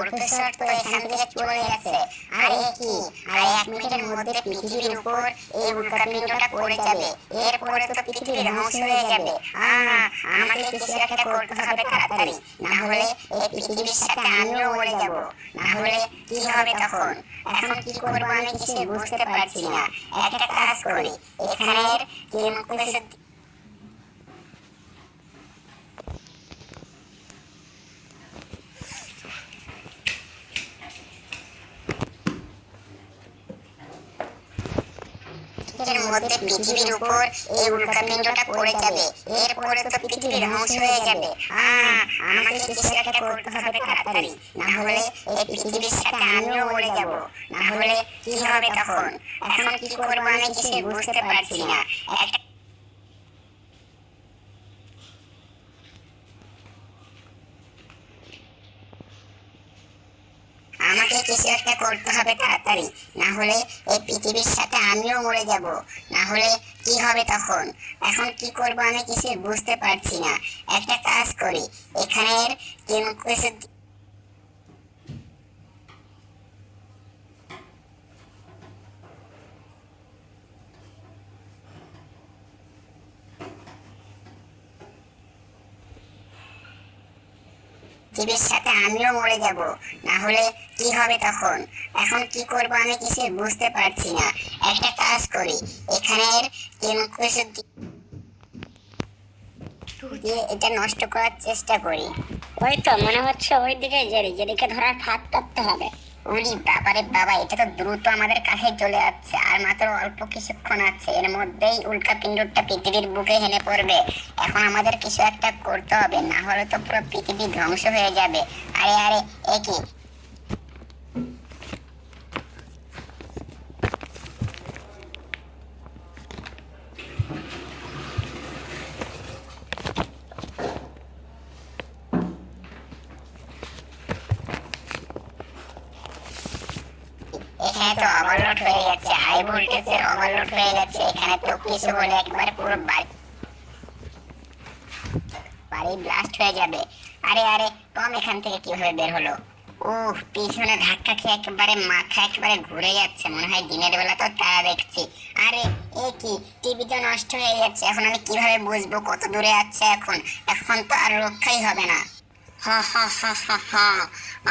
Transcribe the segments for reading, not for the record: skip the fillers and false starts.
Professor তো এখান থেকে চলে গেছে। আরে কি, আরে 1 মিনিটের মধ্যে পৃথিবীর উপর এই উল্কাপিণ্ডটা পড়ে যাবে, এরপরে তো পৃথিবী ধ্বংস হয়ে যাবে। আমাকে কিছু একটা করতে হবে তাড়াতাড়ি, না হলে এই পৃথিবীর সাথে আমিও মরে যাব। না হলে কি হবে তখন? এখন কি করবো আমি কিছু বুঝতে পারছি না। একটা কাজ করি, এখানের কেমিক্যাল এর মধ্যে পৃথিবীর উপর এই উল্কাপিণ্ডটা পড়ে যাবে, এরপরে তো পৃথিবী ধ্বংস হয়ে যাবে। আমাকে কিছু একটা করতে হবে তাড়াতাড়ি, না হলে এই পৃথিবীর সাথে আমিও মরে যাব। না হলে কি হবে তখন? এখন কি করবো আমি কিছু বুঝতে পারছি না। একটা আমাকে কিছু একটা করতে হবে তাড়াতাড়ি, না হলে এই পৃথিবীর সাথে আমিও মরে যাব। না হলে কি হবে তখন? এখন কি করব আমি কিছু বুঝতে পারছি না। একটা কাজ করি, এখানের কেমিক্যাল পৃথিবীর সাথে আমিও মরে যাব। না হলে কি হবে তখন? এখন কি করব আমি কিছু বুঝতে পারছি না। একটা কাজ করি, এখানের কেমিক্যাল দিয়ে এটা নষ্ট করার চেষ্টা করি। ওই তো মনে হচ্ছে ওই দিকে জেরিকে ধরার ফাঁদ পাততে হবে। ওরে বাবারে বাবা, এটা তো দ্রুত আমাদের কাছে চলে যাচ্ছে, আর মাত্র অল্প কিছুক্ষণ আছে, এর মধ্যেই উল্কাপিণ্ডটা পৃথিবীর বুকে হেলে পড়বে। এখন আমাদের কিছু একটা করতে হবে, না হলে তো পুরো পৃথিবী ধ্বংস হয়ে যাবে। আরে আরে, এ কি? এখানে তো ওভারলোড হয়ে গেছে, হাই ভোল্টেজের ওভারলোড হয়ে গেছে। এখানে তো কিছু হলে একবার পুরো বাড়ি ব্লাস্ট হয়ে যাবে। আরে আরে, টম এখান থেকে কিভাবে বের হলো? পিছনে ধাক্কা খেয়ে একেবারে মাথা একেবারে ঘুরে যাচ্ছে, মনে হয় দিনের বেলা তো তারা দেখছি। আরে এ কি, টিভি তো নষ্ট হয়ে যাচ্ছে, এখন আমি কিভাবে বুঝবো কত দূরে আছে? এখন এখন তো আর রক্ষাই হবে না। হা হা হা হা হা,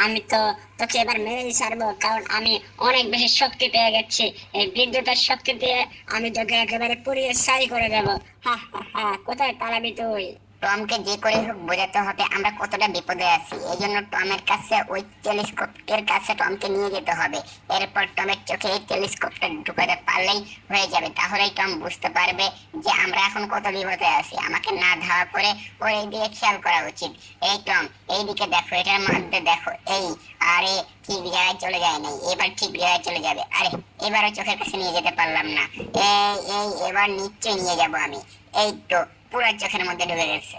আমি তো তোকে এবার মেরেই ছাড়বো, কারণ আমি অনেক বেশি শক্তি পেয়ে গেছি। এই বিদ্যুতের শক্তি দিয়ে আমি তোকে একেবারে পুড়িয়ে ছাই করে দেবো। হা হা হা, কোথায় পালাবি তুই? টমকে যে করে হোক বোঝাতে হবে আমরা কতটা বিপদে আছি। এই জন্য টমের কাছে ওই টেলিস্কোপের কাছে টমকে নিয়ে যেতে হবে। এরপর টমের চোখে এই টেলিস্কোপটা ঢুকাতে পারলেই হয়ে যাবে। তাহলেই টম বুঝতে পারবে যে আমরা এখন কত বিপদে আছি। আমাকে না ধাওয়া করে ওর এই দিকে খেয়াল করা উচিত। এই টম, এই দিকে দেখো, এটার মধ্যে দেখো। এই, আরে ঠিক জায়গায় চলে যায় নাই, এবার ঠিক জায়গায় চলে যাবে। আরে এবারও চোখের কাছে নিয়ে যেতে পারলাম না। এই এই, এবার নিশ্চয়ই নিয়ে যাব আমি। এই তো, পুরো চোখের মধ্যে ঢুকে গেছে।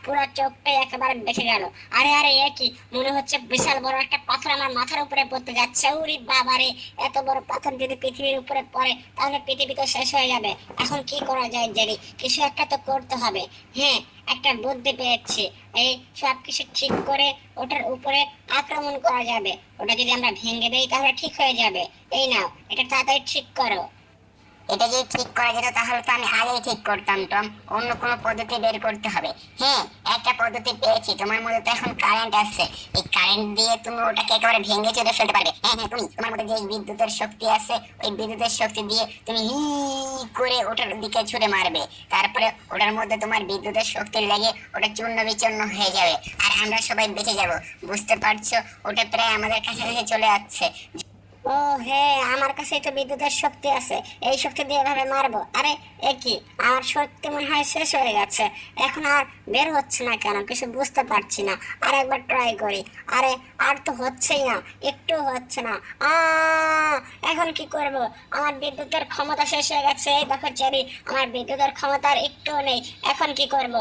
পুরো চোখটাই একেবারে বেঁচে গেল। আরে আরে, এ কি, মনে হচ্ছে বিশাল বড় একটা পাথর আমার মাথার উপরে পড়তে যাচ্ছে। উরি বাবারে, এত বড় পাথর যদি পৃথিবীর উপরে পড়ে তাহলে পৃথিবী তো শেষ হয়ে যাবে। এখন কি করা যায় জেরি? কিছু একটা তো করতে হবে। হ্যাঁ, একটা বুদ্ধি পেয়েছি। এই সব কিছু ঠিক করে ওটার উপরে আক্রমণ করা যাবে। ওটা যদি আমরা ভেঙে দেই তাহলে ঠিক হয়ে যাবে। এই নাও, এটা তাড়াতাড়ি ঠিক করো। এটা যদি ঠিক করা যেত তাহলে তো আমি আগেই ঠিক করতাম টম। অন্য কোনো পদ্ধতি বের করতে হবে। হ্যাঁ, একটা পদ্ধতি পেয়েছি। তোমার মধ্যে তো এখন কারেন্ট আছে, এই কারেন্ট দিয়ে তুমি ওটাকে একেবারে ভেঙে চুরে ফেলতে পারবে। হ্যাঁ হ্যাঁ, তুমি তোমার মধ্যে যে বিদ্যুতের শক্তি আছে, ওই বিদ্যুতের শক্তি দিয়ে তুমি হি করে ওটার দিকে ছুড়ে মারবে। তারপরে ওটার মধ্যে তোমার বিদ্যুতের শক্তি লেগে ওটা চূর্ণ বিচূর্ণ হয়ে যাবে, আর আমরা সবাই বেঁচে যাব। বুঝতে পারছো? ওটা প্রায় আমাদের কাছাকাছি চলে যাচ্ছে। ও হ্যাঁ, আমার কাছে তো বিদ্যুতের শক্তি আছে, এই শক্তি দিয়ে এভাবে মারবো। আরে এ কি, আমার শক্তি মনে হয় শেষ হয়ে গেছে। এখন আর বের হচ্ছে না কেন, কিছু বুঝতে পারছি না। আর একবার ট্রাই করি। আরে আর তো হচ্ছেই না, একটু হচ্ছে না। এখন কি করব? আমার বিদ্যুতের ক্ষমতা শেষ হয়ে গেছে। এই দেখো চেরি, আমার বিদ্যুতের ক্ষমতা আর একটুও নেই। এখন কি করব?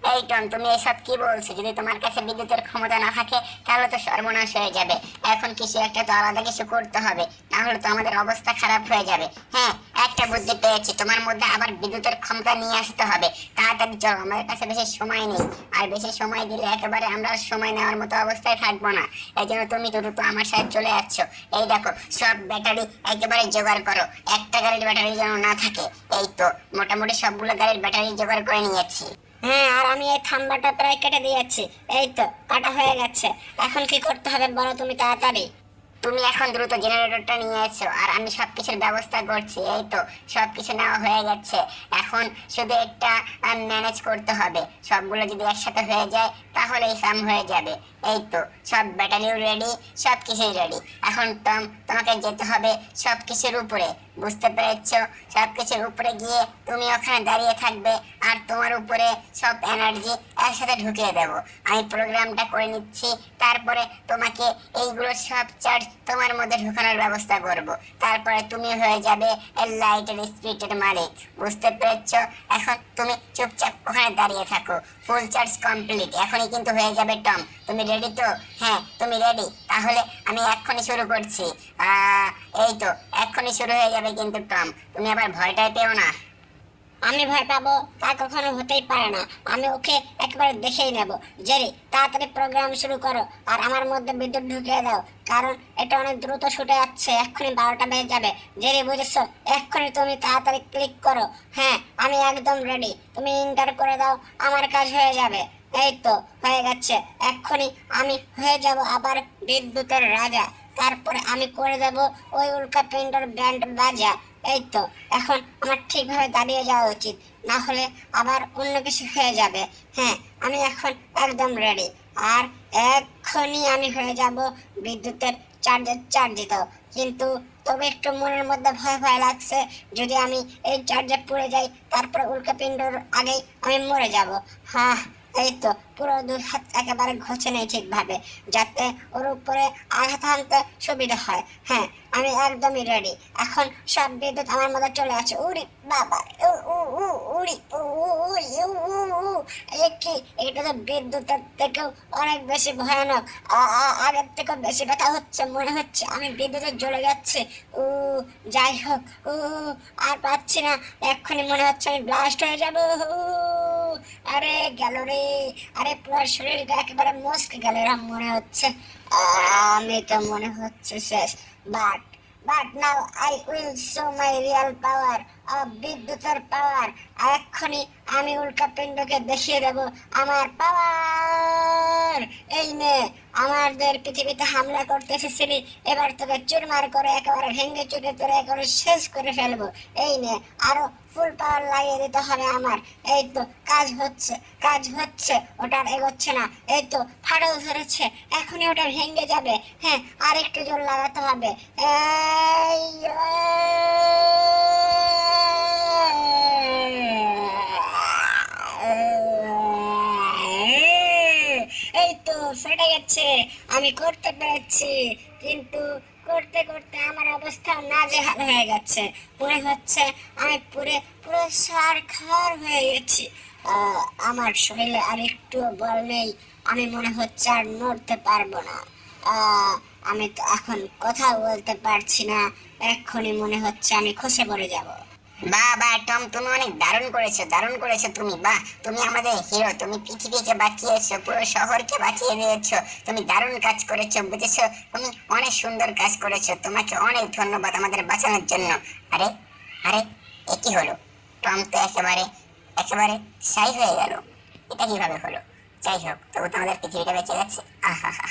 এই টম, তুমি এসব কি বলছো? যদি তোমার কাছে বিদ্যুতের ক্ষমতা না থাকে তাহলে তো সর্বনাশ হয়ে যাবে। এখন কিছু একটা তো আলাদা কিছু করতে হবে, না হলে তো আমাদের অবস্থা খারাপ হয়ে যাবে। হ্যাঁ, একটা বুদ্ধি পেয়েছি, তোমার মধ্যে আবার বিদ্যুতের ক্ষমতা নিয়ে আসতে হবে। তাড়াতাড়ি চলো, আমাদের কাছে বেশি সময় নেই। আর বেশি সময় দিলে একেবারে আমরা আর সময় নেওয়ার মতো অবস্থায় থাকবো না। এই জন্য তুমি দ্রুত আমার সাথে চলে যাচ্ছ। এই দেখো, সব ব্যাটারি একেবারে জোগাড় করো, একটা গাড়ির ব্যাটারি যেন না থাকে। এই তো মোটামুটি সবগুলো গাড়ির ব্যাটারি জোগাড় করে নিয়েছি। হ্যাঁ, আর আমি এই থাম্বাটা প্রায় কেটে দিয়েছি। এই তো কাটা হয়ে গেছে। এখন কি করতে হবে বলো তুমি তাড়াতাড়ি। তুমি এখন দ্রুত জেনারেটরটা নিয়ে এসো, আর আমি সবকিছুর ব্যবস্থা করছি। এই তো সবকিছু নেওয়া হয়ে গেছে। এখন শুধু একটা ম্যানেজ করতে হবে। সবগুলো যদি একসাথে হয়ে যায় তাহলেই কাম হয়ে যাবে। এই তো সব ব্যাটারিও রেডি, সবকিছুই রেডি। এখন টম, তোমাকে যেতে হবে সবকিছুর উপরে, বুঝতে পেরেছো? সবকিছুর উপরে গিয়ে তুমি ওখানে দাঁড়িয়ে থাকবে, আর তোমার উপরে সব এনার্জি একসাথে ঢুকিয়ে দেবো। আমি প্রোগ্রামটা করে নিচ্ছি, তারপরে তোমাকে এইগুলো সব চার্জ তোমার মধ্যে ঢোকানোর ব্যবস্থা করব। তারপরে তুমি হয়ে যাবে লাইটের স্পিডের মালিক, বুঝতে পেরেছো? এখন তুমি চুপচাপ ওখানে দাঁড়িয়ে থাকো। ফুল চার্জ কমপ্লিট, এখনই কিন্তু হয়ে যাবে টম। তুমি রেডি তো? হ্যাঁ, তুমি রেডি? তাহলে আমি এক্ষুনি শুরু করছি। এই তো এক্ষুনি শুরু হয়ে যাবে কিন্তু টম, তুমি আবার ভয়টাই পেও না। আমি ভয় পাবো তা কখনো হতেই পারে না। আমি ওকে একবারে দেখেই নেব। জেরি, তাড়াতাড়ি প্রোগ্রাম শুরু করো আর আমার মধ্যে বিদ্যুৎ ঢুকিয়ে দাও, কারণ এটা অনেক দ্রুত ছুটে যাচ্ছে। এক্ষুনি 12টা বেজে যাবে। জেরি, বুঝেছো? এক্ষুনি তুমি তাড়াতাড়ি ক্লিক করো। হ্যাঁ, আমি একদম রেডি। তুমি ইন্টার করে দাও, আমার কাজ হয়ে যাবে। এই তো হয়ে গেছে। এক্ষুনি আমি হয়ে যাব আবার বিদ্যুতের রাজা। তারপরে আমি করে দেব ওই উল্কা পিন্ডর ব্যান্ড বাজা। এই তো এখন আমার ঠিকভাবে দাঁড়িয়ে যাওয়া উচিত, না হলে আবার অন্য কিছু হয়ে যাবে। হ্যাঁ, আমি এখন একদম রেডি। আর এক্ষুনি আমি হয়ে যাব বিদ্যুতের চার্জিত। কিন্তু তবে একটু মনের মধ্যে ভয় ভয় লাগছে, যদি আমি এই চার্জে পড়ে যাই তারপরে উল্কাপিণ্ডর আগেই আমি মরে যাব। হ্যাঁ, এই তো পুরো দুই হাত একেবারে ঘষে নেই ঠিকভাবে, যাতে ওর উপরে আঘাত হানতে সুবিধা হয়। হ্যাঁ, আমি একদমই রেডি। এখন সব বিদ্যুৎ আমার মধ্যে চলে আসে। উড়ি বাবা, উ উ উ উড়ি উ উ উড়ি উ উ উ। এ কি, এটা তো বিদ্যুতের থেকেও অনেক বেশি ভয়ানক। আগের থেকেও বেশি ব্যথা হচ্ছে, মনে হচ্ছে আমি বিদ্যুতে জ্বলে যাচ্ছি। উ, যাই হোক, উ, আর পাচ্ছি না। এক্ষুনি মনে হচ্ছে আমি ব্লাস্ট হয়ে যাবো। আরে গেল রে। আরে পুরো শরীরটা একেবারে মস্কে গেল এরকম মনে হচ্ছে। আমি তো মনে হচ্ছে শেষ। But now I will show my real power, বিদ্যুতের পাওয়ার। এক্ষুনি আমি উল্কাপিণ্ডকে দেখিয়ে দেব আমার পাওয়ার। এই নে, আমাদের পৃথিবীতে হামলা করতে এসেছিলি, এবার তোকে চুরমার করে একেবারে ভেঙে চুরে তোরে একেবারে শেষ করে ফেলবো। এই নে, আরো ফুল পাওয়ার লাগিয়ে দিতে হবে আমার। এই তো কাজ হচ্ছে, ওটা আর এগোচ্ছে না। এই তো ফাটল ধরেছে, এখনই ওটা ভেঙে যাবে। হ্যাঁ, আর একটু জোর লাগাতে হবে। এই এই তো ফেটে গেছে। আমি করতে পেরেছি, কিন্তু করতে করতে আমার অবস্থা নাজেহাল হয়ে গেছে। মনে হচ্ছে আমি পুরো সারখার হয়ে গেছি। আমার শরীরে আর একটু বল নেই। আমি মনে হচ্ছে আর নড়তে পারবো না। আমি তো এখন কথা বলতে পারছি না। এক্ষুনি মনে হচ্ছে আমি খসে পড়ে যাব। বাহ বাহ টম, তুমি অনেক দারুণ করেছো তুমি। বাহ, তুমি আমাদের হিরো। তুমি পৃথিবীকে বাঁচিয়েছো, পুরো শহরকে বাঁচিয়ে দিয়েছো। তুমি দারুণ কাজ করেছো, বুঝেছো? তুমি অনেক সুন্দর কাজ করেছো। তোমাকে অনেক ধন্যবাদ আমাদের বাঁচানোর জন্য। আরে আরে, এ কি হলো? টম তো একেবারে একেবারে সাই হয়ে গেল। এটা কিভাবে হলো? যাই হোক, তবু তো আমাদের পৃথিবীটা বেঁচে গেছে। আহা হা।